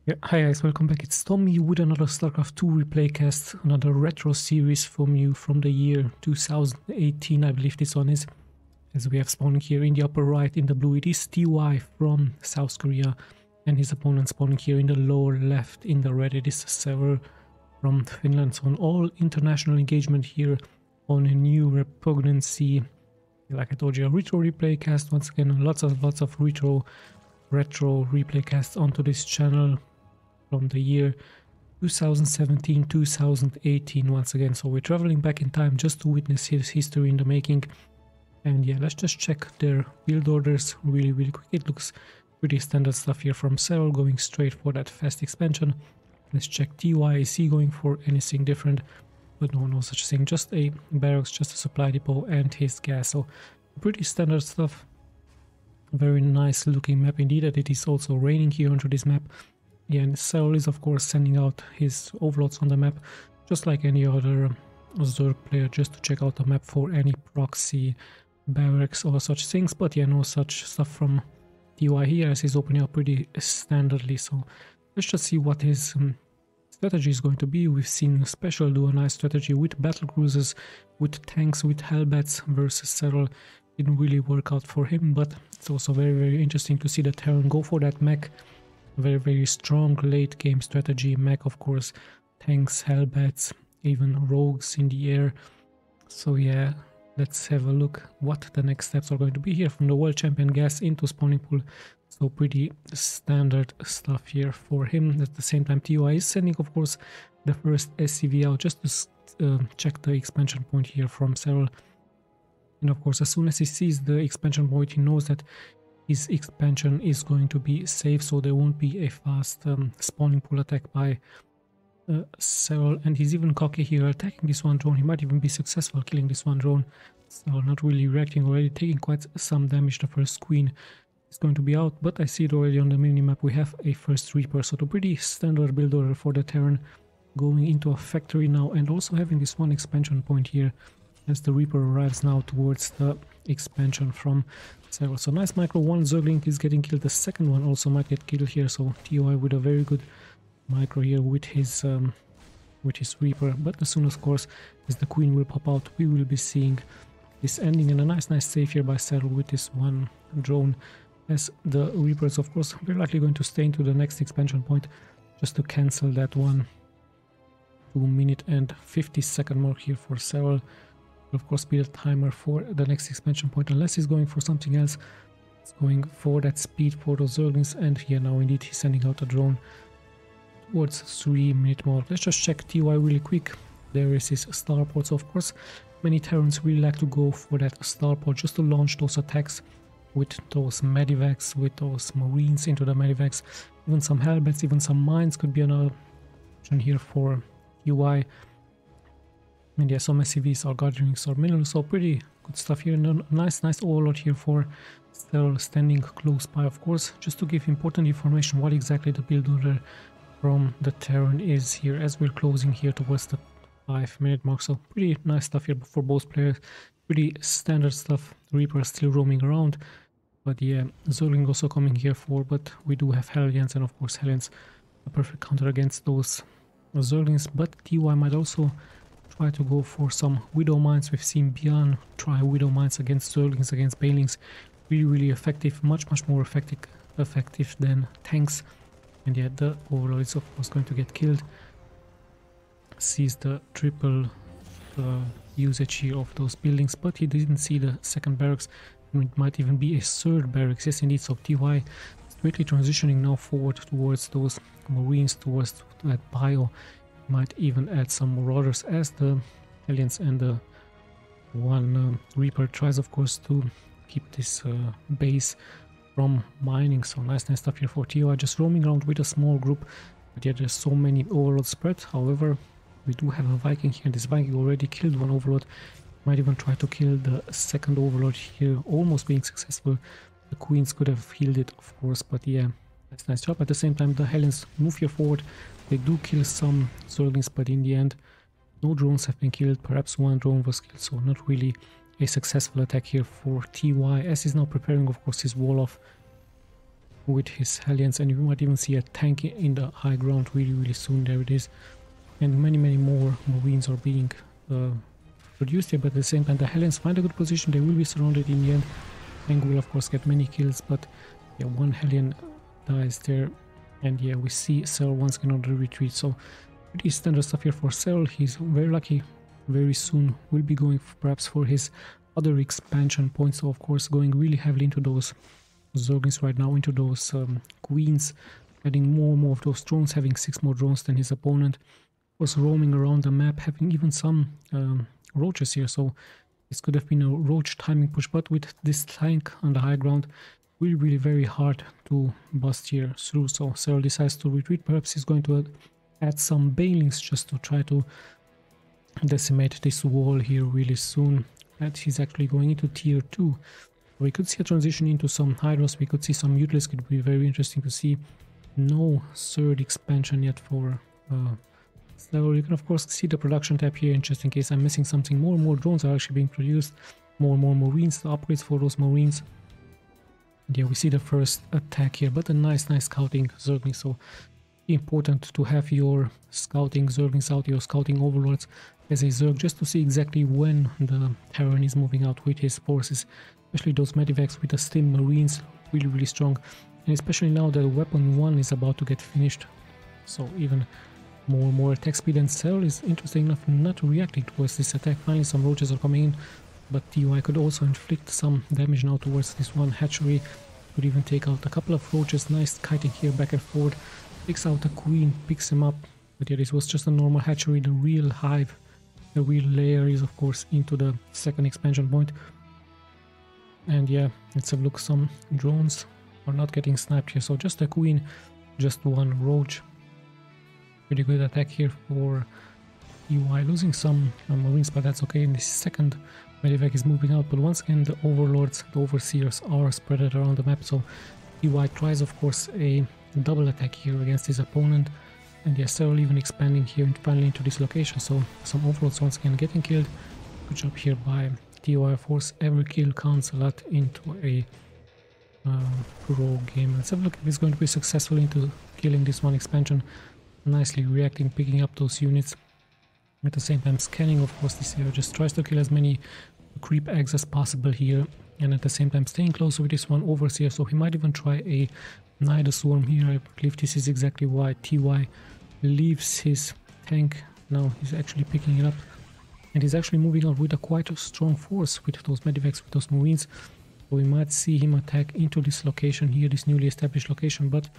Yeah, hi guys, welcome back. It's Tommy with another StarCraft 2 replay cast, another retro series from you from the year 2018, I believe this one is. As we have spawning here in the upper right in the blue, it is TY from South Korea, and his opponent spawning here in the lower left in the red, it is Sever from Finland. So an all international engagement here on a new Repugnancy. Like I told you, a retro replay cast once again, lots of retro replay casts onto this channel from the year 2017-2018 once again. So we're traveling back in time just to witness his history in the making. And yeah, let's just check their build orders really quick. It looks pretty standard stuff here from Cell, going straight for that fast expansion. Let's check TY, is he going for anything different? But no such thing, just a barracks, just a supply depot and his gas. So pretty standard stuff. Very nice looking map indeed, and it is also raining here onto this map. Yeah, and Cell is of course sending out his overlords on the map, just like any other Zerg player, just to check out the map for any proxy barracks or such things. But yeah, no such stuff from TY here, as he's opening up pretty standardly. So let's just see what his strategy is going to be. We've seen Special do a nice strategy with battle cruisers, with tanks, with Hellbats versus Cyril. Didn't really work out for him, but it's also very interesting to see the Terran go for that mech. Very strong late game strategy. Mech, of course, tanks, Hellbats, even rogues in the air. So yeah, let's have a look what the next steps are going to be here from the world champion gas into spawning pool. So pretty standard stuff here for him. At the same time, TY is sending, of course, the first SCV out just to check the expansion point here from Cyril. And of course, as soon as he sees the expansion point, he knows that his expansion is going to be safe, so there won't be a fast spawning pool attack by Cyril. And he's even cocky here, attacking this one drone. He might even be successful killing this one drone. So not really reacting, already taking quite some damage. The first queen is going to be out, but I see it already on the mini-map. We have a first Reaper, so the pretty standard build order for the Terran, going into a factory now, and also having this one expansion point here as the Reaper arrives now towards the expansion from Cyril. So nice micro, one Zergling is getting killed, the second one also might get killed here, so TY with a very good micro here with his Reaper. But as soon as, of course, as the Queen will pop out, we will be seeing this ending, and a nice save here by Cyril with this one drone, as the Reapers, of course, very likely going to stay into the next expansion point just to cancel that one. 2-minute and 50-second mark here for Cyril. Of course, be the timer for the next expansion point, unless he's going for something else. He's going for that speed for those Zerglings, and here now indeed he's sending out a drone towards 3-minute mark. Let's just check TY really quick. There is his starport. So of course, many Terrans really like to go for that starport just to launch those attacks with those medivacs, with those marines into the medivacs. Even some Hellbats, even some mines could be another option here for TY. And yeah, some SCVs are gatherings or minerals, so pretty good stuff here. And a nice overload here for Cyril standing close by, of course, just to give important information what exactly the build order from the Terran is here, as we're closing here towards the 5-minute mark. So pretty nice stuff here for both players, pretty standard stuff. Reaper still roaming around, but yeah, Zergling also coming here for, but we do have Hellions, and of course Hellions a perfect counter against those Zerglings. But TY might also try to go for some Widow Mines. We've seen Bjorn try Widow Mines against Zerglings, against Banelings. Really effective, much more effective than tanks. And yeah, the Overlord is of course going to get killed. Sees the triple usage here of those buildings, but he didn't see the second barracks. It might even be a third barracks. Yes indeed, so TY strictly transitioning now forward towards those Marines, towards that bio. Might even add some Marauders, as the Aliens and the one Reaper tries, of course, to keep this base from mining. So nice stuff here for TY, just roaming around with a small group. But yeah, there's so many Overlords spread. However, we do have a Viking here. This Viking already killed one Overlord. Might even try to kill the second Overlord here, almost being successful. The Queens could have healed it, of course, but yeah, that's a nice job. At the same time, the Hellions move here forward. They do kill some Zerglings, but in the end, no drones have been killed. Perhaps one drone was killed, so not really a successful attack here for TY, as he's now preparing, of course, his wall off with his Hellions, and you might even see a tank in the high ground really soon. There it is, and many more Marines are being produced here, but at the same time the Hellions find a good position. They will be surrounded in the end. Tank will of course get many kills, but yeah, one Hellion dies there, and yeah, we see Cyril once again on the retreat. So pretty standard stuff here for Cyril. He's very lucky. Very soon will be going perhaps for his other expansion points, so of course going really heavily into those Zerglings right now, into those Queens, adding more and more of those drones, having 6 more drones than his opponent. Of course roaming around the map, having even some roaches here, so this could have been a roach timing push, but with this tank on the high ground, really very hard to bust here through. So Cyril decides to retreat. Perhaps he's going to add some Banelings just to try to decimate this wall here really soon. And he's actually going into tier 2. We could see a transition into some Hydras, we could see some Mutalisks. It could be very interesting to see. No third expansion yet for so you can of course see the production tab here, in just in case I'm missing something. More and more drones are actually being produced, more and more Marines, the upgrades for those Marines. And yeah, we see the first attack here, but a nice scouting Zergling. So important to have your scouting Zerglings out, your scouting overlords as a Zerg, just to see exactly when the Terran is moving out with his forces, especially those Medivacs with the Stim Marines, really strong, and especially now that weapon 1 is about to get finished, so even more attack speed. And Cyril is interesting enough not reacting towards this attack. Finally some roaches are coming in, but TY could also inflict some damage now towards this one hatchery, could even take out a couple of roaches. Nice kiting here back and forth, picks out a queen, picks him up, but yeah, this was just a normal hatchery. The real hive, the real layer is of course into the second expansion point. And yeah, let's have a look. Some drones are not getting sniped here, so just a queen, just one roach. Pretty good attack here for EY, losing some Marines, but that's okay. In the second Medivac is moving out, but once again the overlords, the overseers are spread around the map, so EY tries of course a double attack here against his opponent. And yeah, Cyril even expanding here and finally into this location, so some overlords once again getting killed. Good job here by TY. Of course every kill counts a lot into a pro game. Let's have a look if he's going to be successful into killing this one expansion. Nicely reacting, picking up those units, at the same time scanning of course this area, just tries to kill as many creep eggs as possible here, and at the same time staying close with this one overseer. So he might even try a Nidus Swarm here. I believe this is exactly why TY leaves his tank. Now he's actually picking it up, and he's actually moving out with a quite a strong force with those Medivacs, with those Marines. So we might see him attack into this location here, this newly established location, but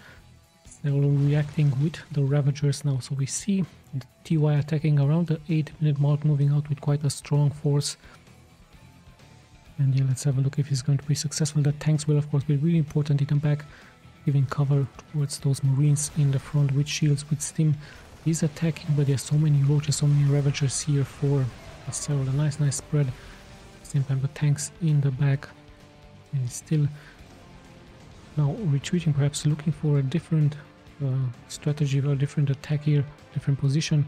they're all reacting with the Ravagers now. So we see the TY attacking around the 8-minute mark, moving out with quite a strong force. And yeah, let's have a look if he's going to be successful. The tanks will of course be really important in the back, giving cover towards those Marines in the front with shields, with Stim. He's attacking, but there's so many roaches, so many Ravagers here for Cyril. A nice spread. At the same time the tanks in the back, and he's still now retreating, perhaps looking for a different strategy or a different attack here, different position.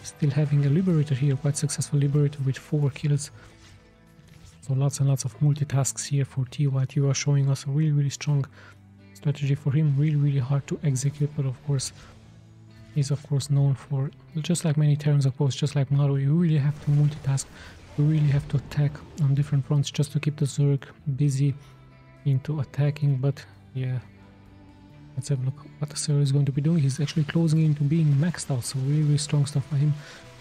Still having a Liberator here, quite successful Liberator with 4 kills. So lots and lots of multitasks here for TY. TY showing us a really strong strategy for him, really hard to execute, but of course he's of course known for, just like many Terrans of course, just like Maru, you really have to multitask, you really have to attack on different fronts just to keep the Zerg busy into attacking. But yeah, let's have a look what the Cyril is going to be doing. He's actually closing into being maxed out, so really strong stuff for him,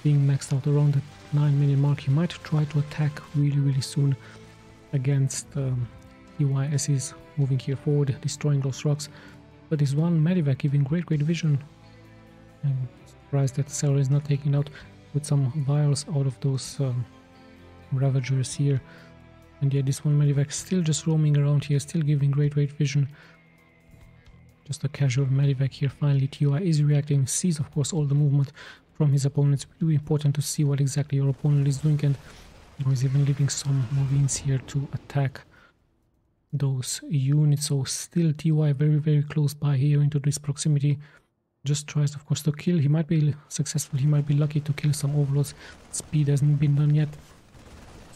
being maxed out around the 9-minute mark. He might try to attack really soon against TY as he's moving here forward, destroying those rocks. But this one Medivac giving great vision. I'm surprised that Cyril is not taking out with some vials out of those Ravagers here. And yeah, this one Medivac still just roaming around here, still giving great vision. Just a casual Medivac here. Finally TY is reacting, sees of course all the movement from his opponents. Really important to see what exactly your opponent is doing, and he's even leaving some Marines here to attack those units. So still TY very close by here into this proximity. Just tries of course to kill. He might be successful, he might be lucky to kill some overlords. Speed hasn't been done yet.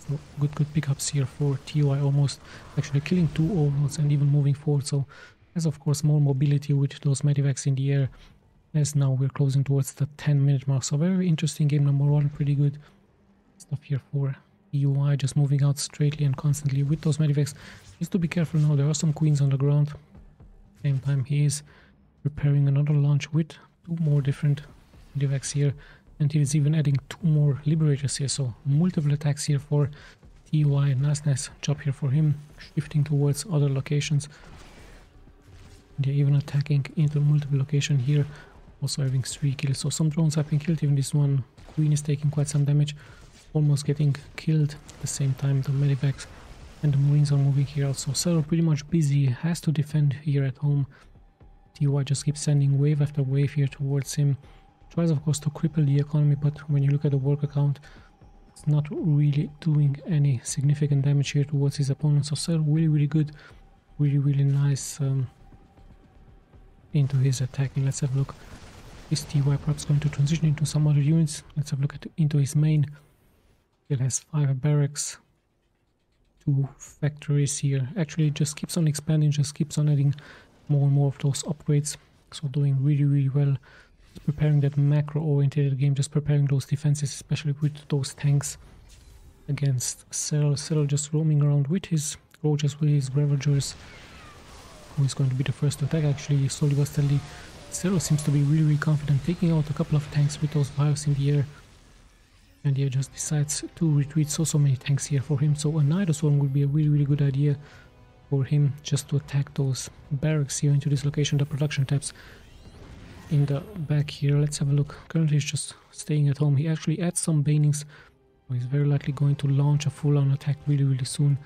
So good pickups here for TY, almost actually killing 2 overlords and even moving forward. So Has of course more mobility with those medivacs in the air, as now we're closing towards the 10-minute mark. So very interesting game number one, pretty good stuff here for TUI, just moving out straightly and constantly with those medivacs. Needs to be careful now, there are some queens on the ground. Same time he is preparing another launch with 2 more different medivacs here, and he is even adding 2 more liberators here, so multiple attacks here for TUI. Nice job here for him, shifting towards other locations. They're even attacking into multiple location here, also having 3 kills, so some drones have been killed. Even this one queen is taking quite some damage, almost getting killed. At the same time the medivacs and the marines are moving here also. Serral pretty much busy, has to defend here at home. TUI just keeps sending wave after wave here towards him. Tries of course to cripple the economy, but when you look at the worker count, it's not really doing any significant damage here towards his opponent. So Serral really good, really nice into his attacking. Let's have a look. Is TUI perhaps going to transition into some other units? Let's have a look into his main. It has 5 barracks, 2 factories here. Actually, it just keeps on expanding, just keeps on adding more and more of those upgrades. So doing really well. Just preparing that macro-oriented game, just preparing those defenses, especially with those tanks against Serral. Serral just roaming around with his roaches, with his ravagers. Who is going to be the first to attack? Actually, slowly but steadily, Serral seems to be really confident, taking out a couple of tanks with those vials in the air. And he just decides to retreat. So many tanks here for him. So a Nidus one would be a really good idea for him, just to attack those barracks here into this location, the production tabs in the back here. Let's have a look. Currently he's just staying at home. He actually adds some banings, so he's very likely going to launch a full-on attack really soon.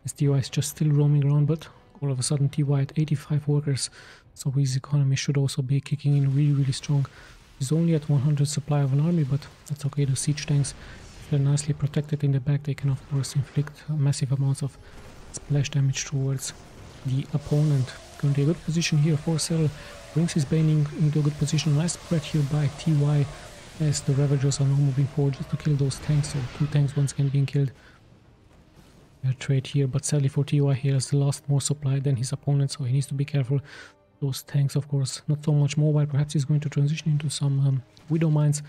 His TUI is just still roaming around, but all of a sudden TUI at 85 workers, so his economy should also be kicking in really strong. He's only at 100 supply of an army, but that's okay. The siege tanks, if they're nicely protected in the back, they can of course inflict massive amounts of splash damage towards the opponent. Currently a good position here for Serral, brings his baning into a good position. Nice spread here by TUI as the Ravagers are now moving forward just to kill those tanks. So 2 tanks once again being killed. A trade here, but sadly for TUI he has lost more supply than his opponent, so he needs to be careful. Those tanks of course not so much mobile. Perhaps he's going to transition into some Widow Mines.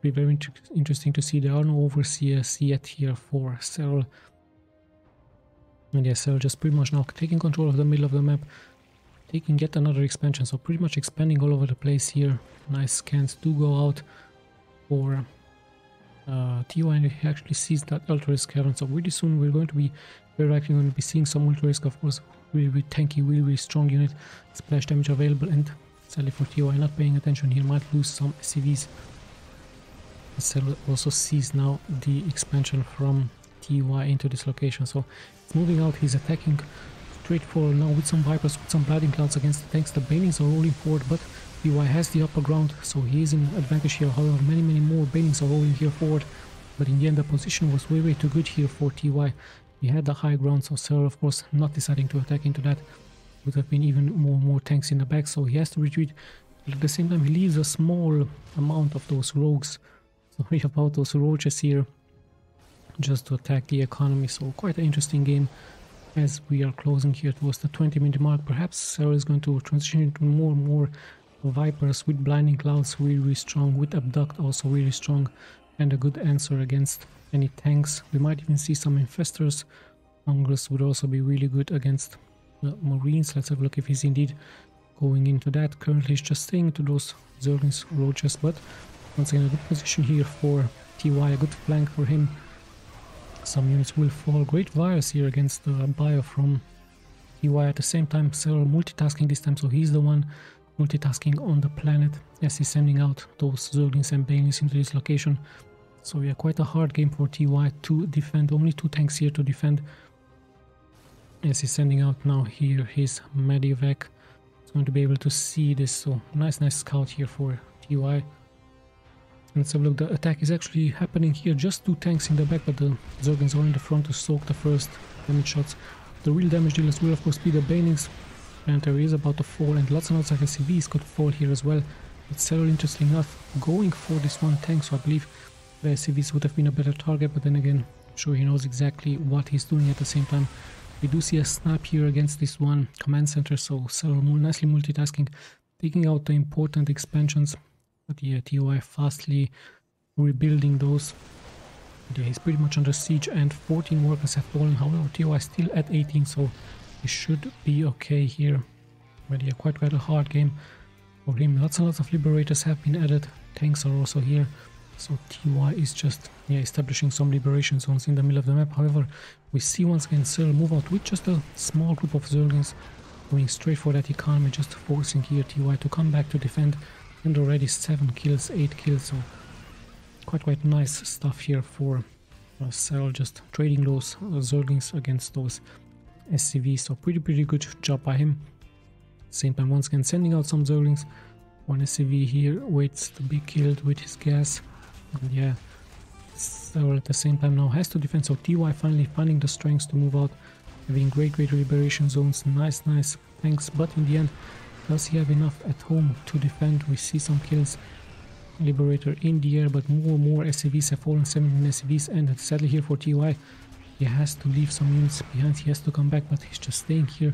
Be very interesting to see. There are no overseers yet here for Serral. And yeah, Serral just pretty much now taking control of the middle of the map, taking yet another expansion, so pretty much expanding all over the place here. Nice scans do go out for TUI, and he actually sees that Ultra-Risk Cavern, so really soon we're going to be very likely going to be seeing some Ultra-Risk, of course. Really tanky, really strong unit, splash damage available, and sadly for TUI not paying attention here, might lose some SCVs. Serral also sees now the expansion from TUI into this location, so it's moving out. He's attacking straight forward now with some Vipers, with some Blighting Clouds against the tanks. The Banings are rolling forward, but TUI has the upper ground, so he is in advantage here. However, many more Banings are rolling here forward, but in the end the position was way too good here for TUI. He had the high ground, so Serral of course not deciding to attack into that. Would have been even more tanks in the back, so he has to retreat. But at the same time he leaves a small amount of those rogues, sorry about those roaches here, just to attack the economy. So quite an interesting game as we are closing here towards the 20-minute mark. Perhaps Serral is going to transition into more and more Vipers with Blinding Clouds, really strong, with Abduct also really strong, and a good answer against any tanks. We might even see some Infestors. Mongrels would also be really good against the Marines. Let's have a look if he's indeed going into that. Currently he's just staying to those Zerglings roaches, but once again a good position here for TUI, a good flank for him. Some units will fall. Great virus here against the bio from TUI. At the same time Serral multitasking this time, so he's the one multitasking on the planet as he's sending out those Zerglings and Banelings into this location. So yeah, quite a hard game for TUI to defend. Only 2 tanks here to defend as he's sending out now here his Medivac. He's going to be able to see this, so nice scout here for TUI. Let's have a look. The attack is actually happening here. Just 2 tanks in the back, but the Zerglings are in the front to soak the first damage shots. The real damage dealers will of course be the Banelings. Planetary is about to fall, and lots and lots of SCVs could fall here as well. But Serral, interesting enough, going for this 1 tank, so I believe the SCVs would have been a better target, but then again, I'm sure he knows exactly what he's doing. At the same time, We do see a snap here against this one command center, so Cell nicely multitasking, taking out the important expansions. But yeah, TOI fastly rebuilding those. Yeah, he's pretty much under siege and 14 workers have fallen. However, TOI still at 18, so he should be okay here. But yeah, quite a hard game for him. Lots and lots of liberators have been added. Tanks are also here. So TOI is just establishing some liberation zones in the middle of the map. However, we see once again Cyril move out with just a small group of Zerglings going straight for that economy, just forcing here TOI to come back to defend. And already 7 kills, 8 kills, so quite nice stuff here for Cyril, just trading those Zerglings against those SCVs. So pretty good job by him. Same time once again sending out some Zerglings. One SCV here waits to be killed with his gas. And yeah, Cyril at the same time now has to defend. So TOI finally finding the strength to move out, having great liberation zones. Nice tanks, but in the end, does he have enough at home to defend? We see some kills. Liberator in the air, but more SCVs have fallen, 17 SCVs, and sadly here for TOI, he has to leave some units behind. He has to come back, but he's just staying here,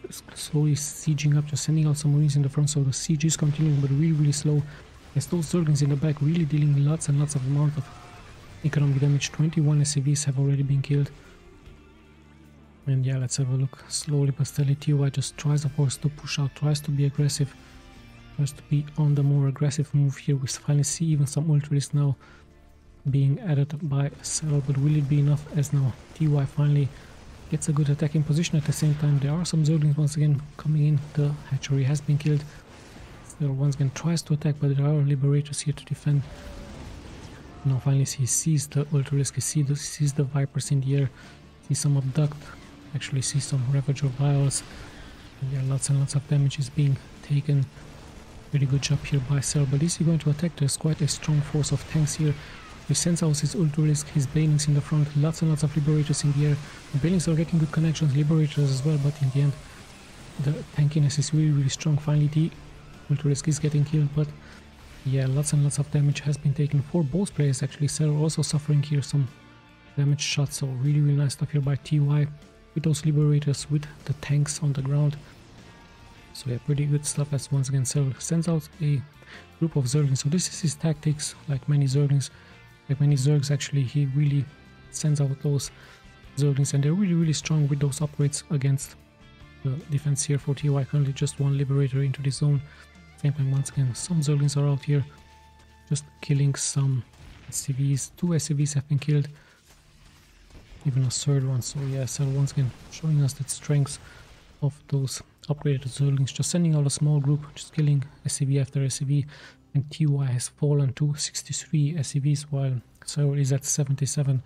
just slowly sieging up, just sending out some marines in the front. So the siege is continuing, but really slow, as those Zerglings in the back really dealing lots and lots of amount of economic damage. 21 SCVs have already been killed. And yeah, let's have a look. Slowly but steadily, TOI just tries, of course, to push out, tries to be aggressive, tries to be on the more aggressive move here. We finally see even some ultras now being added by Cell, but will it be enough, as now TOI finally gets a good attacking position. At the same time, there are some Zerglings once again coming in. The hatchery has been killed. Cell once again tries to attack, but there are liberators here to defend. Now finally he sees the Ultralisk, he sees the Vipers in the air, sees some Abduct, actually see some Ravager Vials. And yeah, lots and lots of damage is being taken. Very good job here by Cell, but is he going to attack? There's quite a strong force of tanks here. He sends out his Ultralisk, his Banelings in the front, lots and lots of Liberators in the air. The Banelings are getting good connections, Liberators as well, but in the end the tankiness is really strong. Finally the Ultralisk is getting killed, but yeah, lots and lots of damage has been taken for both players actually. Cell also suffering here some damage shots, so really nice stuff here by TOI with those Liberators, with the tanks on the ground. So yeah, pretty good stuff, as once again Cell sends out a group of Zerglings. So this is his tactics, like many Zerglings, like many Zergs actually, he really sends out those Zerglings, and they're really strong with those upgrades against the defense here for TOI. Currently just one Liberator into the zone. Same time once again some Zerglings are out here just killing some SCVs. 2 SCVs have been killed, even a third one. So yeah, Cell once again showing us the strengths of those upgraded Zerglings, just sending out a small group, just killing SCV after SCV, and TOI has fallen to 63 SCVs while Cell is at 77.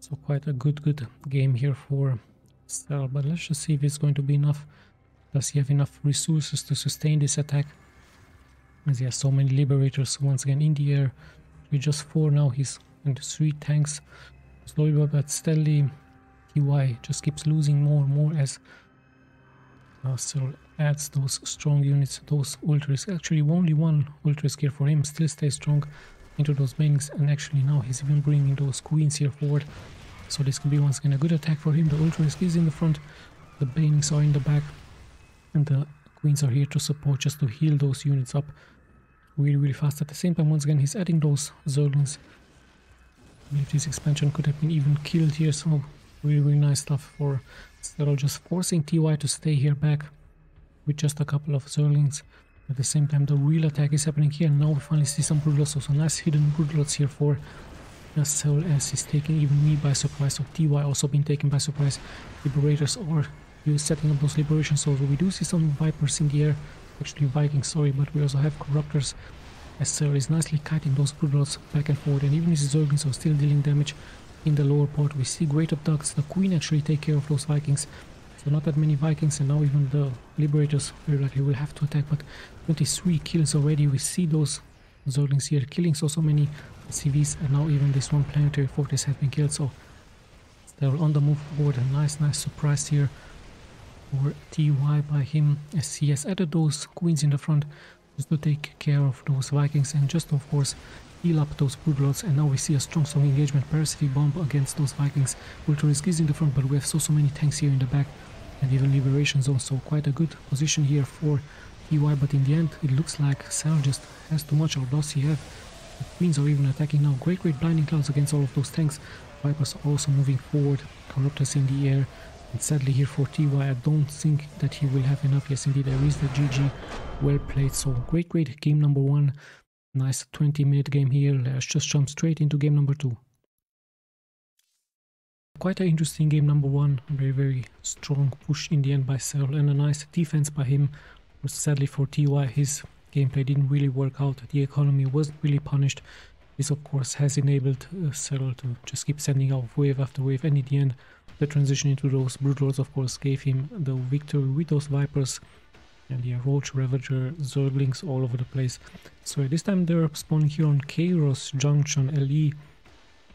So quite a good game here for Cell, but let's just see if it's going to be enough. Does he have enough resources to sustain this attack? As he has so many Liberators once again in the air. With just 4 now, he's into 3 tanks. Slowly but steadily, TOI just keeps losing more and more as Cell adds those strong units, those Ultras. Actually only one Ultrask here for him, still stays strong into those Banelings, and actually now he's even bringing those Queens here forward. So this could be once again a good attack for him. The Ultrask is in the front, the Banelings are in the back, and the Queens are here to support, just to heal those units up really fast. At the same time, once again, he's adding those Zerglings. I believe this expansion could have been even killed here, so really nice stuff for Cell, just forcing TOI to stay here back with just a couple of Zerglings. At the same time, the real attack is happening here, and now we finally see some Brutalots. So some nice hidden Brutalots here for Cell, as he's taking even me by surprise. So TOI also been taken by surprise. Liberators are setting up those liberations, so we do see some Vipers in the air, actually Vikings, sorry, but we also have Corruptors, as Cell is nicely kiting those Brutalots back and forward, and even his Zerglings are still dealing damage in the lower part. We see great Abducts, the Queen actually take care of those Vikings, so not that many Vikings, and now even the Liberators very likely will have to attack, but 23 kills already. We see those Zerglings here killing so many CVs, and now even this one Planetary Fortress has been killed, so they're on the move forward. A nice surprise here for TOI by him, as he has added those Queens in the front just to take care of those Vikings, and just of course heal up those Broodlords, and now we see a strong engagement. Pacific Bomb against those Vikings. Ultra Risk is in the front, but we have so many tanks here in the back, and even Liberation Zone, so quite a good position here for TY, but in the end it looks like Serral just has too much. Or does he have? The Queens are even attacking now. Great Blinding Clouds against all of those tanks. Vipers are also moving forward. Corruptors in the air. And sadly here for TY, I don't think that he will have enough. Yes, indeed, there is the GG. Well played. So great game number 1. Nice 20-minute game here. Let's just jump straight into game number 2. Quite an interesting game number 1. Very strong push in the end by Serral and a nice defense by him. But sadly for TY, his gameplay didn't really work out. The economy wasn't really punished. This of course has enabled Serral to just keep sending out wave after wave, and in the end the transition into those Broodlords of course gave him the victory with those Vipers and the Roach, Ravager, Zerglings all over the place. So at this time they're spawning here on Kairos Junction LE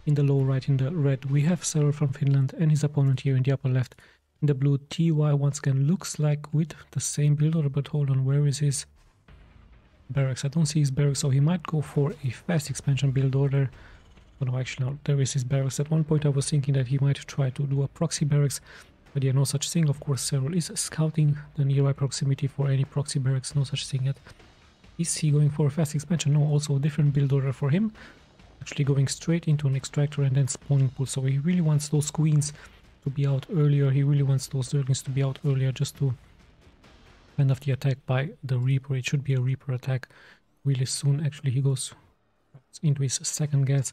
in the low right. In the red we have Serral from Finland and his opponent here in the upper left. In the blue, TY once again looks like with the same build order, but hold on, where is his barracks? I don't see his barracks, so he might go for a fast expansion build order. Oh no, actually no, there is his barracks. At one point I was thinking that he might try to do a proxy barracks, but yeah, no such thing. Of course Serral is scouting the nearby proximity for any proxy barracks, no such thing yet. Is he going for a fast expansion? No, also a different build order for him. Actually going straight into an extractor and then spawning pool, so he really wants those Queens to be out earlier. He really wants those Zerglings to be out earlier just to fend off the attack by the Reaper. It should be a Reaper attack really soon. Actually he goes into his second gas.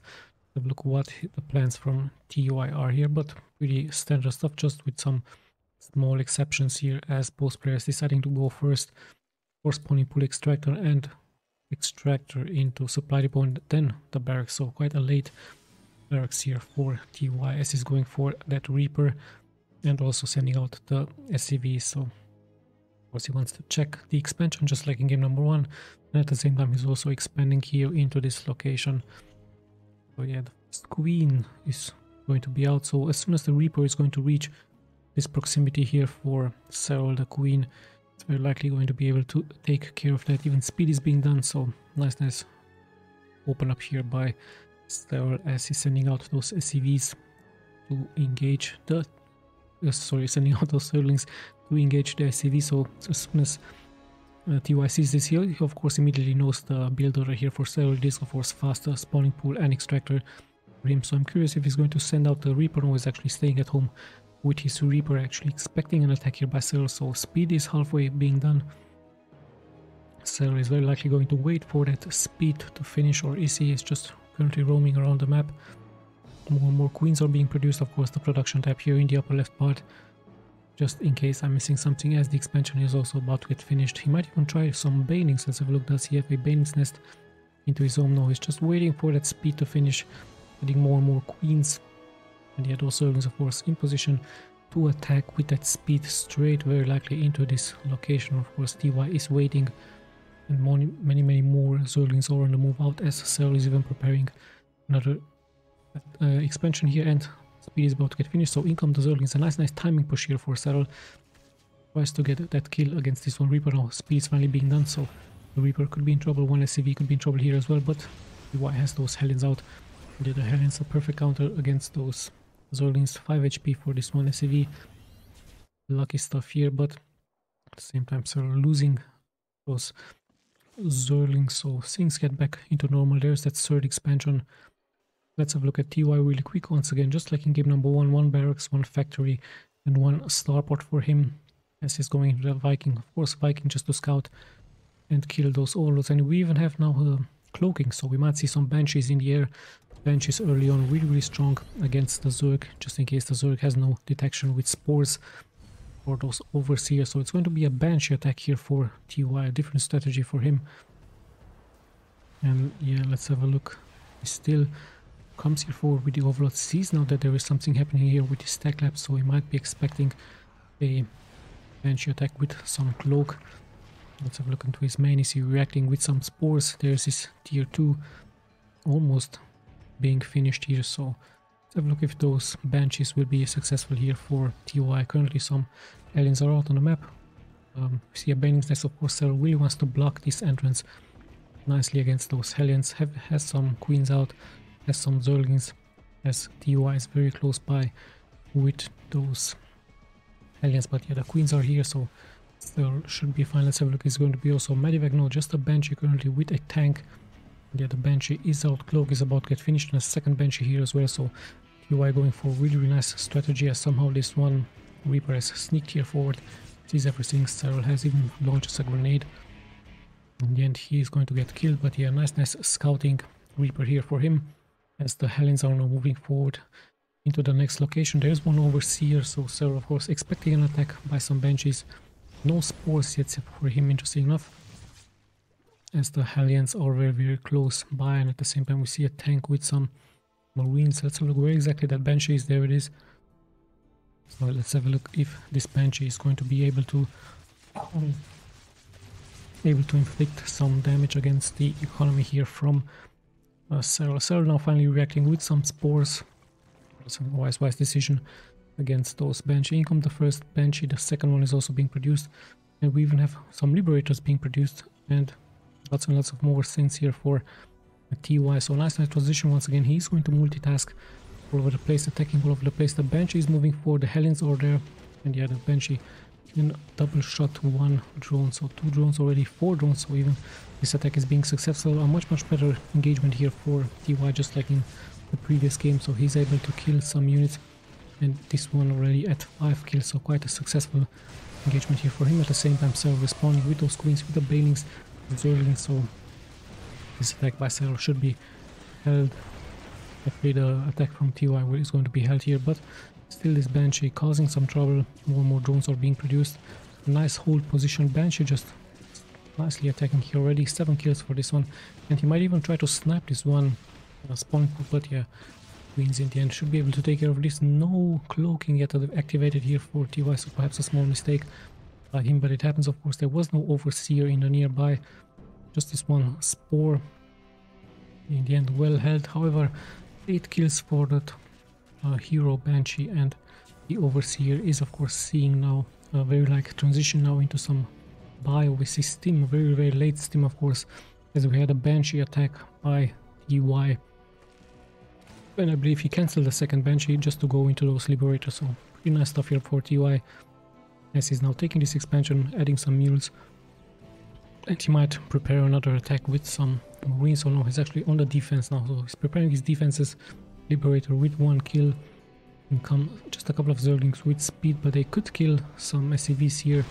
Have a look what the plans from TY are here, but pretty standard stuff, just with some small exceptions here, as both players deciding to go first for spawning pool extractor and extractor into supply depot and then the barracks. So quite a late barracks here for TY as he's going for that Reaper and also sending out the SCV. So of course he wants to check the expansion just like in game number 1, and at the same time he's also expanding here into this location. So yeah, the first Queen is going to be out, so as soon as the Reaper is going to reach this proximity here for Serral, the Queen is very likely going to be able to take care of that. Even speed is being done, so nice open up here by Serral as he's sending out those SCVs to engage the sending out those Zerglings to engage the SCV. So as soon as TY sees this here, he of course immediately knows the build order here for Serral. It is of course faster spawning pool and extractor for him. So I'm curious if he's going to send out the Reaper or is actually staying at home with his Reaper, actually expecting an attack here by Serral. So speed is halfway being done. Serral is very likely going to wait for that speed to finish, or is he just currently roaming around the map. More and more Queens are being produced. Of course the production tab here in the upper left part, just in case I'm missing something, as the expansion is also about to get finished. He might even try some Banelings. Let's have a look. Does he have a Banelings nest into his home? No, he's just waiting for that speed to finish, adding more and more Queens. And yet those Zerglings of course in position to attack with that speed straight, very likely into this location. Of course TY is waiting, and many more Zerglings are on the move out as Serral is even preparing another expansion here, and speed is about to get finished. So in come the Zerglings. A nice timing push here for Serral. Tries to get that kill against this one Reaper. Now speed is finally being done, so the Reaper could be in trouble. One SCV could be in trouble here as well, but TY has those Hellions out. The other Hellions a perfect counter against those Zerglings. 5 HP for this one SCV. Lucky stuff here, but at the same time Serral losing those Zerglings, so things get back into normal. There's that third expansion. Let's have a look at TY really quick once again, just like in game number 1. 1 barracks, 1 factory, and 1 starport for him as he's going into the Viking. Of course Viking just to scout and kill those overlords. And we even have now cloaking, so we might see some Banshees in the air. Banshees early on really strong against the Zerg, just in case the Zerg has no detection with spores or those overseers. So it's going to be a Banshee attack here for TY, a different strategy for him. And yeah, let's have a look. He still comes here forward with the Overlord, sees now that there is something happening here with his Tech Lab, so he might be expecting a Banshee attack with some cloak. Let's have a look into his main. Is he reacting with some spores? There's his tier 2 almost being finished here, so let's have a look if those Banshees will be successful here for TY. Currently some aliens are out on the map. We see a Banelings nest. Of course Serral really wants to block this entrance nicely against those Hellions. Has some queens out, has some Zerglings, as TUI is very close by with those Hellions, but yeah, the queens are here, so still should be fine. Let's have a look. It's going to be also Medivac, no, just a Banshee currently with a tank. Yeah, the Banshee is out, Cloak is about to get finished, and a second Banshee here as well, so TUI going for really, really nice strategy, as somehow this one Reaper has sneaked here forward, sees everything. Cyril has even launched a grenade. In the end, he is going to get killed, but yeah, nice scouting Reaper here for him, as the Hellions are now moving forward into the next location. There's one Overseer, so Cyril, of course, expecting an attack by some Banshees. No spores yet for him, interesting enough, as the Hellions are very, very close by, and at the same time we see a tank with some Marines. Let's have a look where exactly that Banshee is. There it is. So let's have a look if this Banshee is going to be able to inflict some damage against the economy here from Cyril. Cyril now finally reacting with some spores. That's a wise decision against those Banshee. In come the first Banshee, the second one is also being produced, and we even have some Liberators being produced, and lots and lots of more things here for TUI. So nice transition once again. He's going to multitask all over the place, attacking all over the place. The Banshee is moving forward, the Hellions are there, and yeah, the Banshee can double shot one drone, so 2 drones already, 4 drones, so even this attack is being successful. A much better engagement here for TUI, just like in the previous game, so he's able to kill some units, and this one already at 5 kills, so quite a successful engagement here for him. At the same time, Cyril responding with those queens, with the Banelings, Zerglings, so this attack by Cyril should be held. Hopefully the attack from TUI is going to be held here, but still this Banshee causing some trouble. More and more drones are being produced. A nice hold position. Banshee just nicely attacking here already. 7 kills for this one, and he might even try to snap this one spawn pool, but yeah, Queens in the end should be able to take care of this. No cloaking yet activated here for TUI, so perhaps a small mistake by him, but it happens, of course. There was no Overseer in the nearby, just this one Spore. In the end, well held. However, 8 kills for that hero Banshee, and the Overseer is, of course, seeing now a very transition now into some bio. We see Stim, very late Stim, of course, as we had a Banshee attack by TUI. And I believe he cancelled the second Banshee just to go into those Liberators, so pretty nice stuff here for TUI, as he's now taking this expansion, adding some mules, and he might prepare another attack with some Marines. So no, he's actually on the defense now, so he's preparing his defenses. Liberator with 1 kill, and come just a couple of Zerglings with speed, but they could kill some SCVs here.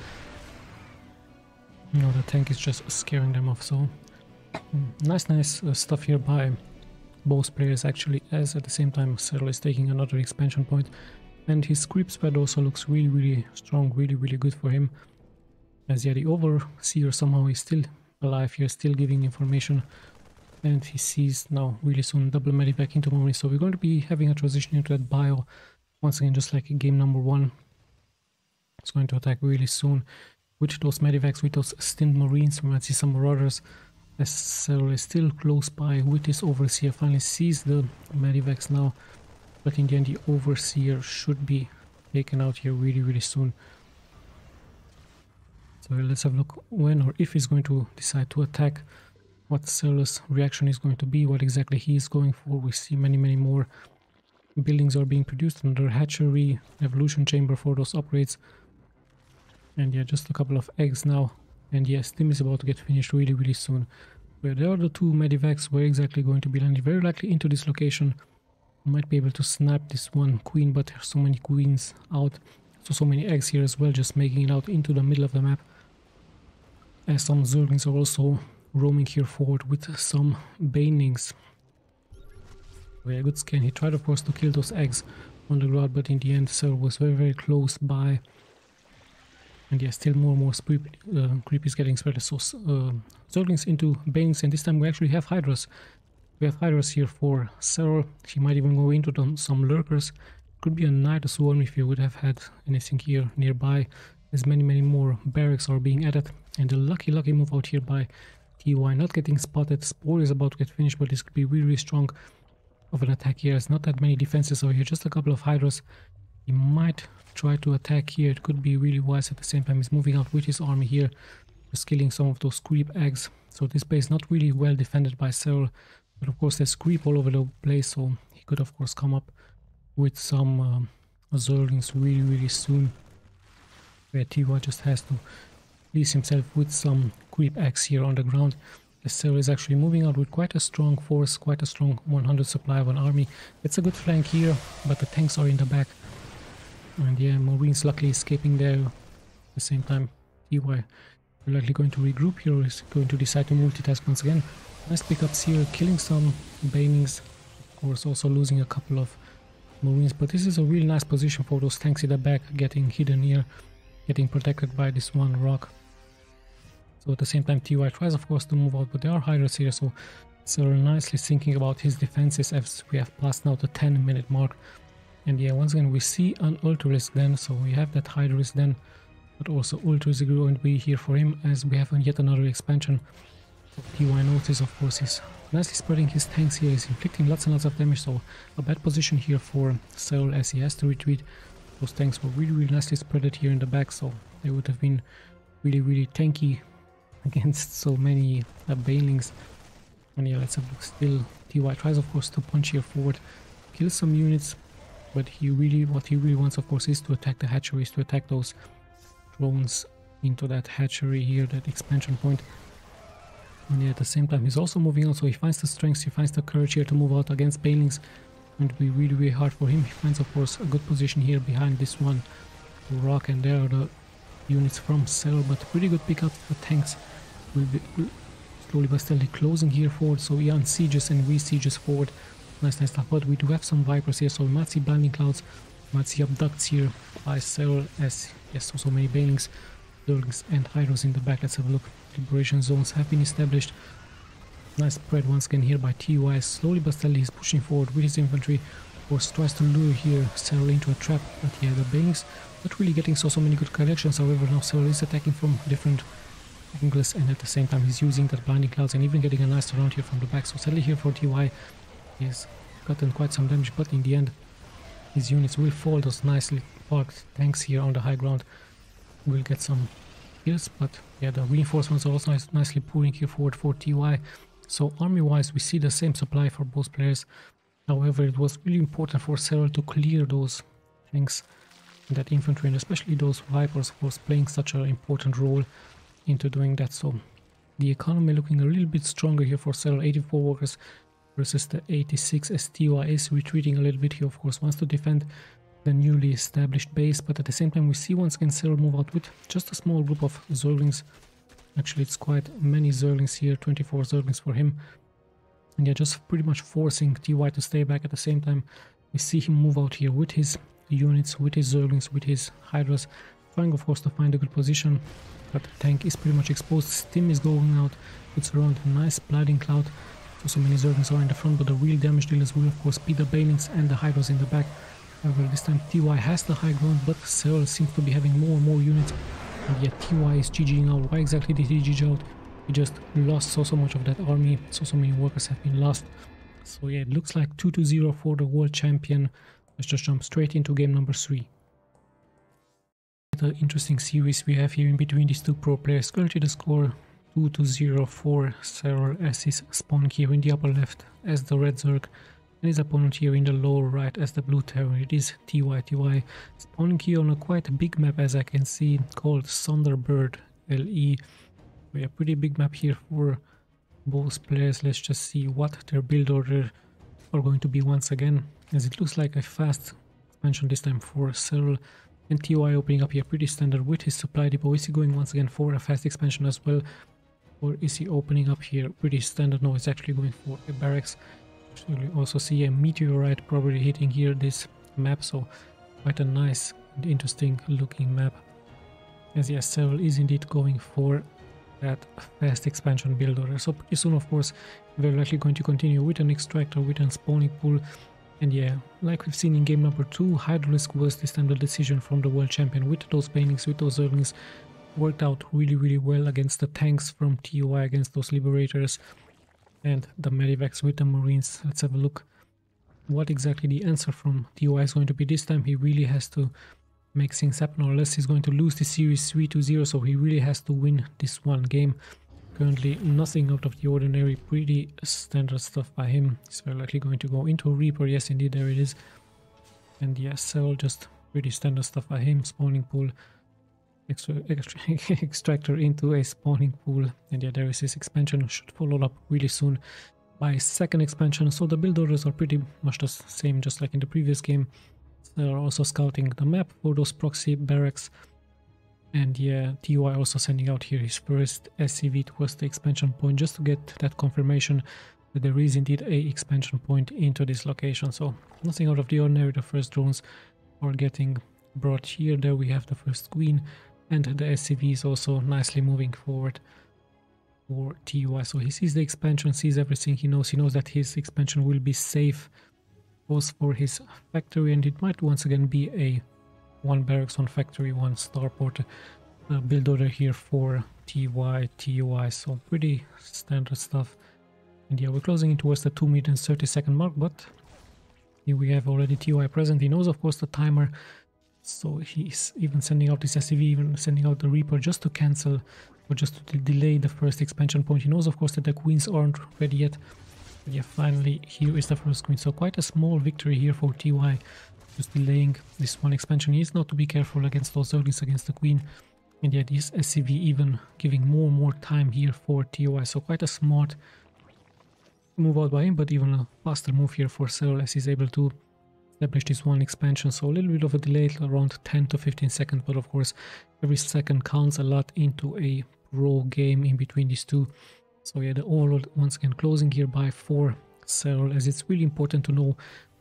No, the tank is just scaring them off, so nice stuff here by both players actually, as at the same time Cyril is taking another expansion point, and his creep spread also looks really strong, really good for him, as yeah, the Overseer somehow is still alive here, still giving information, and he sees now really soon double medivac into Marine. So we're going to be having a transition into that bio once again, just like in game number 1. It's going to attack really soon with those medivacs, with those Stimmed Marines. We might see some Marauders, as Cyril is still close by with his Overseer. Finally sees the medivacs now, but in the end the Overseer should be taken out here really soon. So let's have a look when or if he's going to decide to attack, what Cyril's reaction is going to be, what exactly he is going for. We see many more buildings are being produced, another hatchery, evolution chamber for those upgrades, and yeah, just a couple of eggs now, and yes, Stim is about to get finished really soon. Where there are the 2 medivacs, where exactly going to be landing, very likely into this location. Might be able to snap this one queen, but there's so many queens out, so many eggs here as well, just making it out into the middle of the map, as some Zerglings are also roaming here forward with some Banelings. Very good scan. He tried, of course, to kill those eggs on the ground, but in the end Cyril was very close by, and yeah, still more and more creep is getting spread. So Zerglings into Banelings, and this time we actually have Hydras. We have Hydras here for Cyril. He might even go into some Lurkers. Could be a Night Swarm if you would have had anything here nearby, as many more barracks are being added. And the lucky move out here by TUI, not getting spotted. Spore is about to get finished, but this could be really strong of an attack here. It's not that many defenses over here, just a couple of Hydras. He might try to attack here. It could be really wise. At the same time, he's moving out with his army here just killing some of those creep eggs. So this base not really well defended by Serral, but of course there's creep all over the place, so he could of course come up with some Zerglings really soon, where TY just has to release himself with some creep eggs here on the ground. The Serral is actually moving out with quite a strong force, quite a strong 100 supply of an army. It's a good flank here, but the tanks are in the back. And yeah, Marines luckily escaping there. At the same time, TY likely going to regroup here, or is going to decide to multitask once again. Nice pickups here, killing some Banelings, of course also losing a couple of Marines, but this is a really nice position for those tanks in the back, getting hidden here, getting protected by this one rock. So at the same time TY tries of course to move out, but there are Hydras here, so Serral nicely thinking about his defenses as we have passed now the 10-minute mark. And yeah, once again we see an Ultralisk then, so we have that Hydras then, but also Ultras are going to be here for him as we have yet another expansion. So TY notice of course is nicely spreading his tanks here, he's inflicting lots and lots of damage, so a bad position here for Serral as he has to retreat. Those tanks were really nicely spread here in the back, so they would have been really tanky against so many Banelings. And yeah, let's have a look. Still TY tries of course to punch here forward, kill some units, but what he really wants of course is to attack the hatcheries, to attack those drones into that hatchery here, that expansion point. And yeah, at the same time he's also moving on, so he finds the strength, he finds the courage here to move out against Banelings. Going to be really hard for him. He finds of course a good position here behind this one rock, and there are the units from Serral, but pretty good pickup. The tanks will be slowly but steadily closing here forward, so Ian sieges and re-sieges forward. Nice stuff, but we do have some Vipers here, so we might see Blinding Clouds, might see Abducts here by Serral, as yes, so many Banelings, Zerglings and Hydras in the back. Let's have a look. Liberation zones have been established. Nice spread once again here by TY. Slowly but steadily he's pushing forward with his infantry. Of course tries to lure here Serral into a trap, but yeah, the Banelings not really getting so many good collections. However, now Serral is attacking from different angles, and at the same time he's using that Blinding Clouds and even getting a nice round here from the back. So sadly here for TY, he's gotten quite some damage, but in the end his units will fall. Those nicely parked tanks here on the high ground will get some kills, but yeah, the reinforcements are also nicely pulling here forward for TY. So army wise we see the same supply for both players. However, it was really important for Serral to clear those tanks and that infantry, and especially those Vipers of course playing such an important role into doing that. So the economy looking a little bit stronger here for Serral, 84 workers versus the 86, as TY is retreating a little bit here, of course wants to defend the newly established base, but at the same time we see once again Serral move out with just a small group of Zerglings. Actually it's quite many Zerglings here, 24 Zerglings for him, and yeah, just pretty much forcing TY to stay back. At the same time we see him move out here with his units, with his Zerglings, with his Hydras, trying of course to find a good position, but the tank is pretty much exposed. Stim is going out, it's around a nice Blinding Cloud, so many Zerglings are in the front, but the real damage dealers will of course be the Banelings and the Hydras in the back. However, this time TY has the high ground, but Serral seems to be having more and more units, and yet TY is GGing out. Why exactly did he GG out? He just lost so much of that army, so many workers have been lost. So yeah, it looks like 2-0 for the world champion. Let's just jump straight into game number 3. The interesting series we have here in between these two pro players. Currently the score 2-0 for Serral, as his spawn here in the upper left as the red Zerg, and his opponent here in the lower right as the blue Terror. It is TY. TY spawning here on a quite big map, as I can see, called Thunderbird LE. We have a pretty big map here for both players. Let's just see what their build order are going to be once again, as it looks like a fast expansion this time for Serral, and TY opening up here pretty standard with his supply depot. Is he going once again for a fast expansion as well, or is he opening up here pretty standard? No, he's actually going for a barracks. You also see a meteorite probably hitting here this map, so quite a nice and interesting looking map. As yes, Serral is indeed going for that fast expansion build order. So pretty soon of course we're likely going to continue with an extractor, with a spawning pool, and yeah, like we've seen in game number 2, Hydralisk was this time the decision from the world champion. With those Banelings, with those Zerglings, worked out really well against the tanks from TY, against those Liberators, and the Medivacs with the Marines. Let's have a look what exactly the answer from TY is going to be this time. He really has to make things happen, or else he's going to lose the series 3-0, so he really has to win this one game. Currently nothing out of the ordinary, pretty standard stuff by him. He's very likely going to go into a Reaper, yes indeed, there it is. And yes, Cell, just pretty standard stuff by him. Spawning pool, extractor into a spawning pool, and yeah, there is his expansion. Should follow up really soon by second expansion. So the build orders are pretty much the same, just like in the previous game. They're also scouting the map for those proxy barracks. And yeah, TUI also sending out here his first SCV towards the expansion point, just to get that confirmation that there is indeed a expansion point into this location. So nothing out of the ordinary. The first drones are getting brought here. There we have the first queen, and the SCV is also nicely moving forward for TUI. So he sees the expansion, sees everything. He knows that his expansion will be safe. Goes for his factory, and it might once again be a 1 barracks, 1 factory, 1 starport build order here for TUI. So pretty standard stuff. And yeah, we're closing in towards the 2 minutes 30-second mark, but here we have already TUI present. He knows, of course, the timer, so he's even sending out this SCV, even sending out the Reaper just to cancel or just to delay the first expansion point. He knows, of course, that the queens aren't ready yet. But yeah, finally, here is the first queen. So quite a small victory here for TUI. Just delaying this one expansion. He needs not to be careful against those Zerglings, against the queen. And yeah, this SCV even giving more and more time here for TUI. So quite a smart move out by him, but even a faster move here for Cell, as he's able to establish this one expansion. So a little bit of a delay, around 10 to 15 seconds. But of course, every second counts a lot into a pro game in between these two. So yeah, the overall once again closing here by 4 Cell, as it's really important to know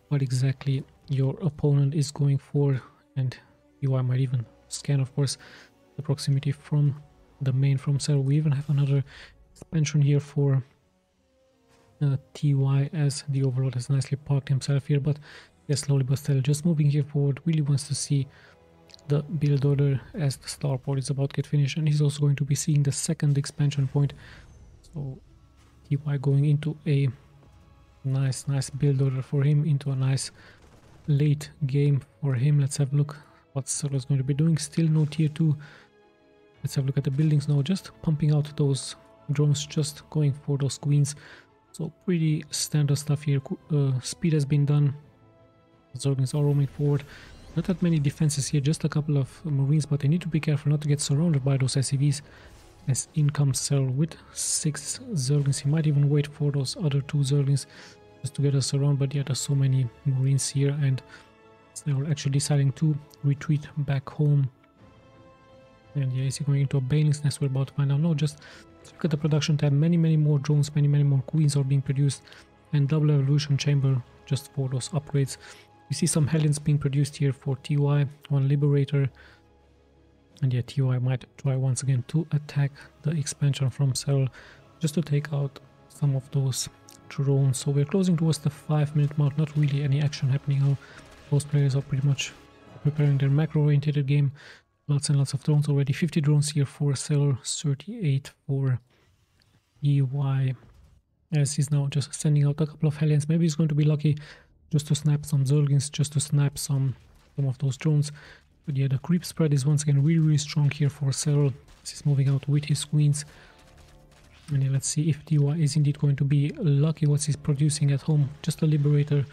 what exactly your opponent is going for, and TUI might even scan, of course, the proximity from the main from Cell. We even have another expansion here for TUI, as the overlord has nicely parked himself here, but yeah, slowly but still just moving here forward. Really wants to see the build order as the starport is about to get finished, and he's also going to be seeing the second expansion point. So TUI going into a nice build order for him, into a nice late game for him. Let's have a look what Cell is going to be doing. Still no tier 2. Let's have a look at the buildings now. Just pumping out those drones, just going for those queens. So pretty standard stuff here. Speed has been done. Zerglings are roaming forward. Not that many defenses here, just a couple of marines, but they need to be careful not to get surrounded by those SCVs. As in comes Cell with 6 Zerglings. He might even wait for those other 2 Zerglings just to get us around, but yeah, there's so many marines here, and they're actually deciding to retreat back home. And yeah, is he going into a Baneling's Nest? We're about to find out. No, just look at the production tab. Many more drones, many more queens are being produced, and double evolution chamber just for those upgrades. You see some Hellions being produced here for TUI, 1 Liberator. And yeah, TUI might try once again to attack the expansion from Cell, just to take out some of those drones. So we're closing towards the 5-minute mark. Not really any action happening now. Those players are pretty much preparing their macro-oriented game. Lots and lots of drones already. 50 drones here for Cell, 38 for TUI. As he's now just sending out a couple of Hellions. Maybe he's going to be lucky just to snap some Zerglings, just to snap some of those drones. But yeah, the creep spread is once again really strong here for Cell. He's moving out with his queens. And yeah, let's see if TUI is indeed going to be lucky what he's producing at home. Just a Liberator,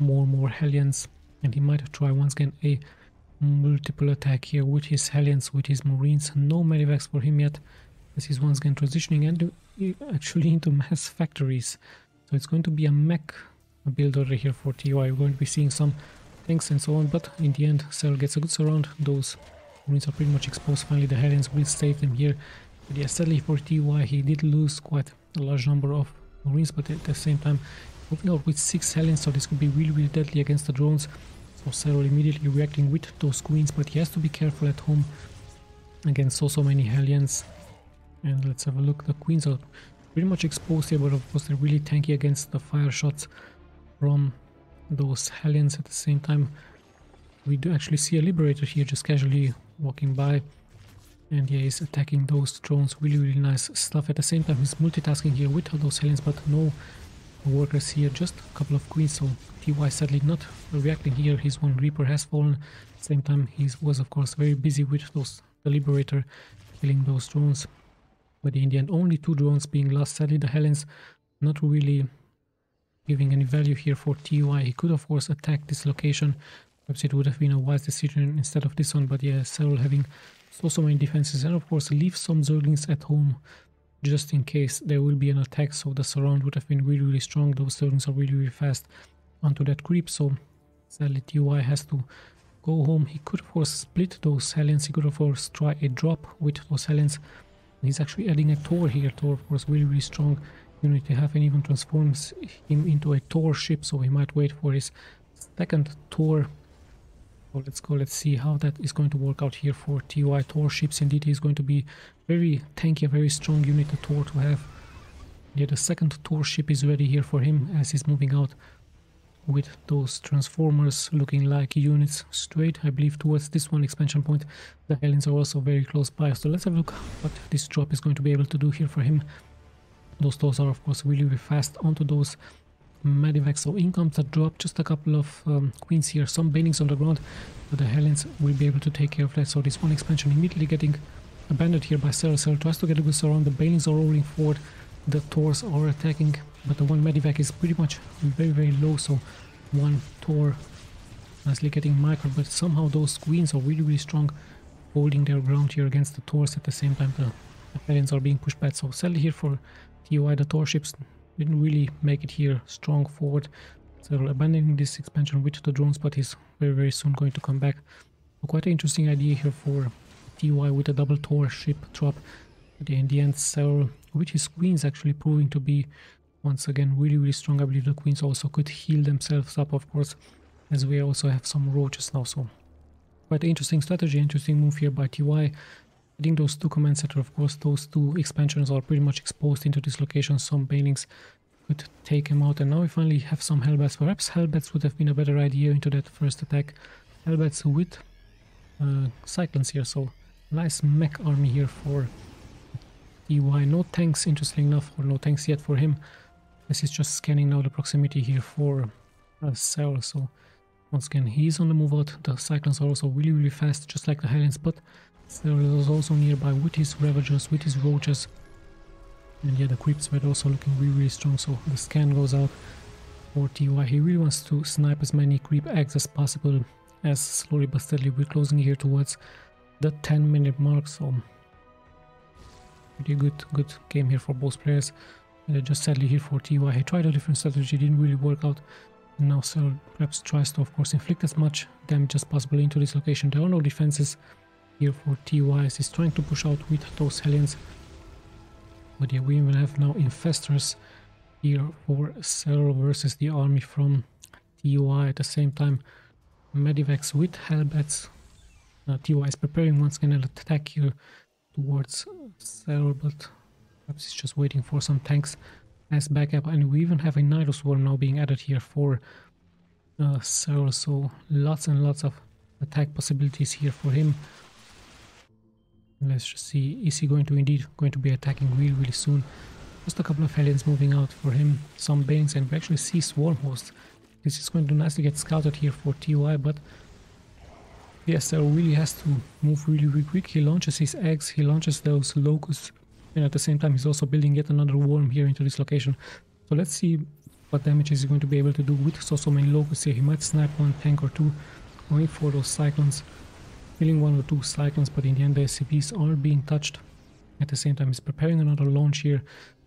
more Hellions. And he might try once again a multiple attack here with his Hellions, with his Marines. No Medivacs for him yet, as he's once again transitioning and actually into mass factories. So it's going to be a mech build order here for TUI. We're going to be seeing some tanks and so on, but in the end, Cell gets a good surround. Those Marines are pretty much exposed. Finally, the Hellions will save them here. But yeah, sadly for TUI, he did lose quite a large number of Marines, but at the same time, moving out with 6 Hellions, so this could be really deadly against the drones. So Cell immediately reacting with those queens, but he has to be careful at home against so many Hellions. And let's have a look. The queens are pretty much exposed here, but of course they're really tanky against the fire shots from those Hellions. At the same time, we do actually see a Liberator here just casually walking by, and yeah, he's attacking those drones. Really nice stuff. At the same time, he's multitasking here with those Hellions, but no workers here, just a couple of queens, so TY sadly not reacting here. His one Reaper has fallen. At the same time, he was of course very busy with the Liberator, killing those drones. But in the end, only 2 drones being lost. Sadly, the Helens not really giving any value here for TY. He could of course attack this location. Perhaps it would have been a wise decision instead of this one, but yeah, Serral having so many defenses, and of course leave some Zerglings at home just in case there will be an attack, so the surround would have been really strong. Those Zerglings are really fast onto that creep, so sadly TY has to go home. He could of course split those Helens, he could of course try a drop with those Helens. He's actually adding a Tor here. Tor of course really strong unit to have, and even transforms him into a Tor ship, so he might wait for his second Tor. So let's go, let's see how that is going to work out here for TY. Tor ships indeed is going to be very tanky, a very strong unit, a Tor to have. Yeah, the second Tor ship is ready here for him as he's moving out with those transformers looking like units straight, I believe, towards this one expansion point. The Helens are also very close by, so let's have a look what this drop is going to be able to do here for him. Those Tors are of course really fast onto those Medivacs, so in comes the drop, just a couple of queens here, some banings on the ground, but the Helens will be able to take care of that. So this one expansion immediately getting abandoned here by Serral. Serral tries to get a good surround, the banings are rolling forward, the Tors are attacking, but the one Medivac is pretty much very low, so one Tor nicely getting micro, but somehow those queens are really strong, holding their ground here against the Tors. At the same time the Helens are being pushed back, so sadly here for TY the Tor ships didn't really make it here strong forward. So abandoning this expansion with the drones, but he's very soon going to come back. So quite an interesting idea here for TY with a double Tor ship drop. But in the end, Serral with his queens actually proving to be once again really strong. I believe the queens also could heal themselves up, of course, as we also have some roaches now. So quite an interesting strategy, interesting move here by TY. Adding those 2 command center, of course, those 2 expansions are pretty much exposed into this location. Some banings could take him out, and now we finally have some Hellbats. Perhaps Hellbats would have been a better idea into that first attack. Hellbats with Cyclones here, so nice mech army here for TY. No tanks, interesting enough, or no tanks yet for him, as he's just scanning now the proximity here for Serral. So once again, he's on the move out. The Cyclones are also really fast, just like the Helens, but Serral is also nearby with his Ravagers, with his Roaches. And yeah, the creeps were also looking really strong, so the scan goes out for TY. He really wants to snipe as many creep eggs as possible, as slowly but steadily we're closing here towards the 10-minute mark, so pretty good game here for both players. And just sadly here for TY, he tried a different strategy, didn't really work out. And now Serral perhaps tries to of course inflict as much damage as possible into this location. There are no defenses here for TY as he's trying to push out with those Hellions. But yeah, we even have now Infestors here for Serral versus the army from TY. At the same time, Medivacs with Hellbats. TY is preparing once again an attack here towards Serral, but perhaps he's just waiting for some tanks as backup. And we even have a Nidus Swarm now being added here for Serral, so lots and lots of attack possibilities here for him. Let's just see, is he going to be attacking really soon? Just a couple of Hellions moving out for him, some banings, and we actually see Swarm Hosts. This is going to nicely get scouted here for TY, but yes, Serral really has to move really quick. He launches his eggs, he launches those locusts, and at the same time he's also building yet another worm here into this location. So let's see what damage is he going to be able to do with so many locusts here. He might snipe one tank or 2, going for those Cyclones, killing 1 or 2 Cyclones, but in the end the SCVs are being touched. At the same time he's preparing another launch here,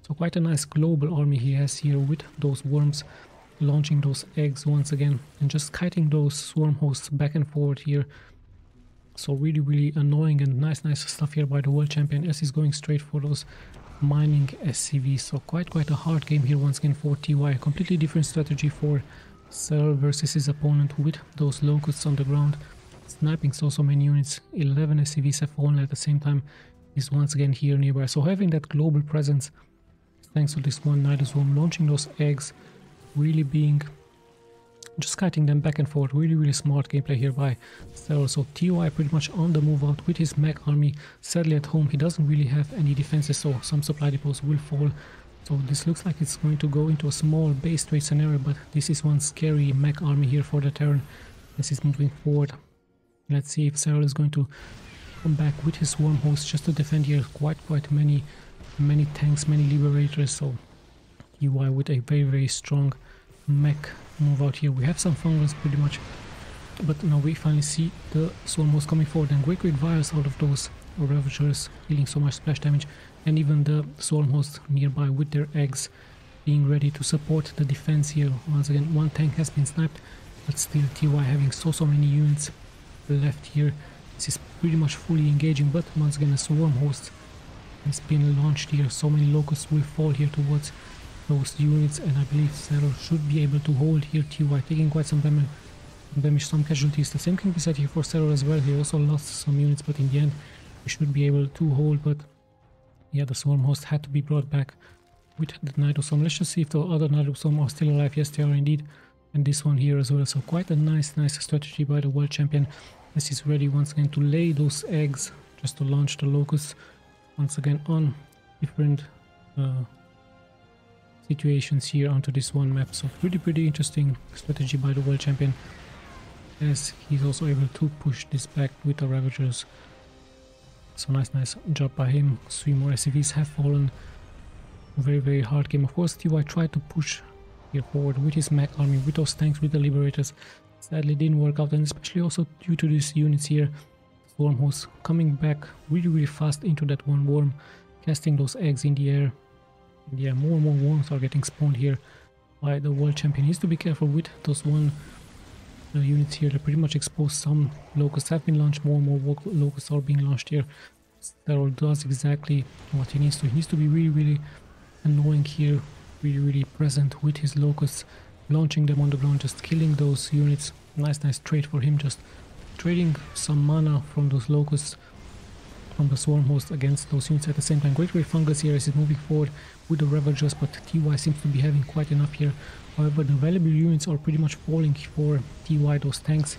so quite a nice global army he has here with those worms, launching those eggs once again and just kiting those swarm hosts back and forward here. So really annoying and nice stuff here by the world champion as he's going straight for those mining SCVs. So quite a hard game here once again for TY. Completely different strategy for Serral versus his opponent with those locusts on the ground, sniping so many units. 11 SCVs have fallen at the same time. He's once again here nearby, so having that global presence thanks to this one Nidus Swarm, launching those eggs, really being just kiting them back and forth. Really smart gameplay here by Serral. So TY pretty much on the move out with his mech army. Sadly at home he doesn't really have any defenses, so some supply depots will fall So this looks like it's going to go into a small base trade scenario, but this is one scary mech army here for the Terran as he's moving forward. Let's see if Serral is going to come back with his swarm host just to defend here. Quite many tanks, many liberators. So TY with a very strong mech move out here. We have some fungals pretty much, but now we finally see the swarm host coming forward, and great virus out of those Ravagers, dealing so much splash damage, and even the swarm host nearby with their eggs being ready to support the defense here. Once again, one tank has been sniped, but still TY having so many units left here. This is pretty much fully engaging, but once again a swarm host has been launched here. So many locusts will fall here towards those units, and I believe Serral should be able to hold here. TY taking quite some damage, some casualties. The same can be said here for Serral as well. He also lost some units, but in the end we should be able to hold. But yeah, the swarm host had to be brought back with the Nitoswarm. Let's just see if the other Nitoswarm are still alive. Yes, they are indeed, and this one here as well. So quite a nice strategy by the world champion, as he's ready once again to lay those eggs just to launch the locusts once again on different situations here onto this one map. So pretty interesting strategy by the world champion, as he's also able to push this back with the Ravagers. So nice job by him. 3 more SCVs have fallen. Very hard game. Of course, TY tried to push here forward with his mech army, with those tanks, with the Liberators. Sadly didn't work out, and especially also due to these units here. Swarm host coming back really fast into that one worm, casting those eggs in the air. And yeah, more and more worms are getting spawned here by the world champion. He needs to be careful with those units here. They're pretty much exposed. Some locusts have been launched, more and more locusts are being launched here. Serral does exactly what he needs to. He needs to be really annoying here, really present with his locusts, launching them on the ground, just killing those units. Nice trade for him, just trading some mana from those locusts from the swarm host against those units at the same time. Great fungus here as he's moving forward with the Ravagers, but TY seems to be having quite enough here. However, the valuable units are pretty much falling for TY, those tanks.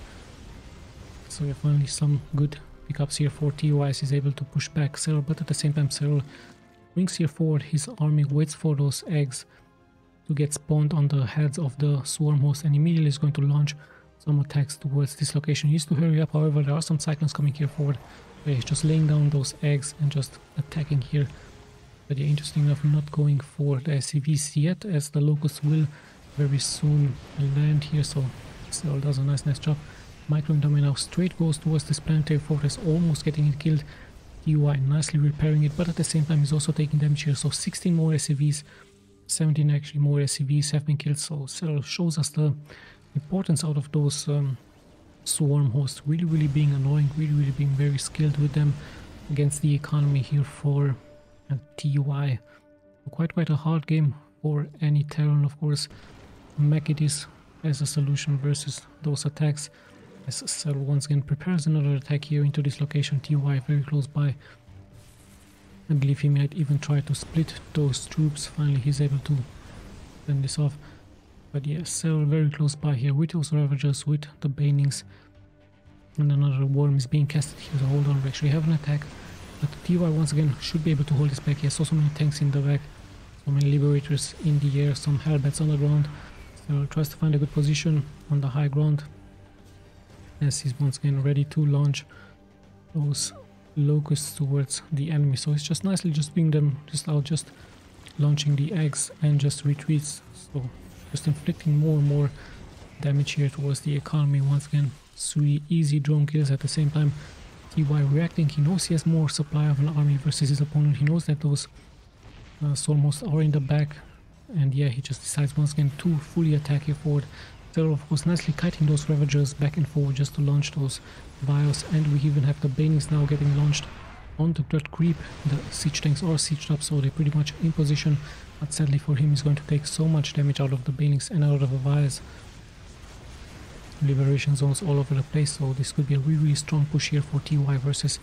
So yeah, finally some good pickups here for TY as he's able to push back Serral, but at the same time Serral brings here forward his army, waits for those eggs to get spawned on the heads of the swarm host, and immediately is going to launch some attacks towards this location. He needs to hurry up. However, there are some cyclones coming here forward. He's just laying down those eggs and just attacking here. But yeah, interesting enough, not going for the SCVs yet, as the locusts will very soon land here. So Serral does a nice job. Microing them now straight goes towards this planetary fortress, almost getting it killed. TY nicely repairing it, but at the same time he's also taking damage here. So 16 more SCVs, 17 actually more SCVs have been killed. So Serral shows us the importance out of those swarm hosts, really being annoying, really being very skilled with them against the economy here for TY. Quite a hard game for any Terran, of course. Mech it is as a solution versus those attacks, as Serral once again prepares another attack here into this location. TY very close by. I believe he might even try to split those troops. Finally he's able to fend this off. But yes, Serral very close by here with those Ravagers, with the Banelings. And another worm is being casted here, so hold on, we actually have an attack. But TY once again should be able to hold this back. He has so many tanks in the back, so many Liberators in the air, some Hellbats on the ground. Serral tries to find a good position on the high ground, as he's once again ready to launch those locusts towards the enemy. So it's just nicely just being them just out, just launching the eggs and just retreats. So just inflicting more and more damage here towards the economy. Once again, 3 easy drone kills at the same time. TY reacting. He knows he has more supply of an army versus his opponent. He knows that those swarm hosts are in the back, and yeah, he just decides once again to fully attack here forward. Serral of course nicely kiting those Ravagers back and forward just to launch those Bios, and we even have the Banelings now getting launched onto that creep. The siege tanks are sieged up, so they're pretty much in position, but sadly for him he's going to take so much damage out of the Banelings and out of the Bios. Liberation zones all over the place, so this could be a really strong push here for TY versus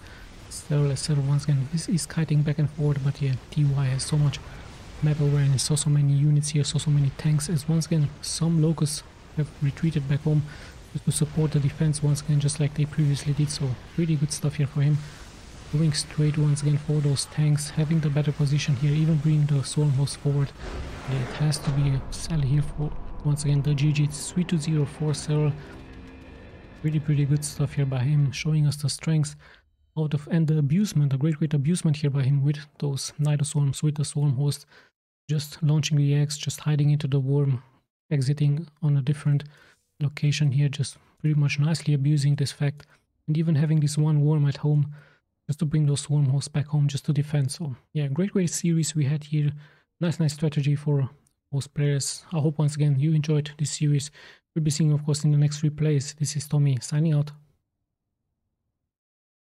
Serral. Serral once again is kiting back and forward, but yeah, TY has so much map awareness, so many units here, so many tanks, as once again some locusts have retreated back home just to support the defense once again, just like they previously did. So really good stuff here for him. going straight once again for those tanks, having the better position here, even bringing the swarm host forward. It has to be a sell here for once again the GG. It's 3-0 for Serral. Pretty good stuff here by him, showing us the strengths out of, and the abusement, a great abusement here by him with those Nido Swarms, with the swarm host, just launching the X, just hiding into the worm, exiting on a different location here, just pretty much nicely abusing this fact, and even having this one worm at home just to bring those swarm hosts back home just to defend. So yeah, great series we had here. Nice strategy for most players. I hope once again you enjoyed this series. We'll be seeing, of course, in the next replays. This is Tommy signing out.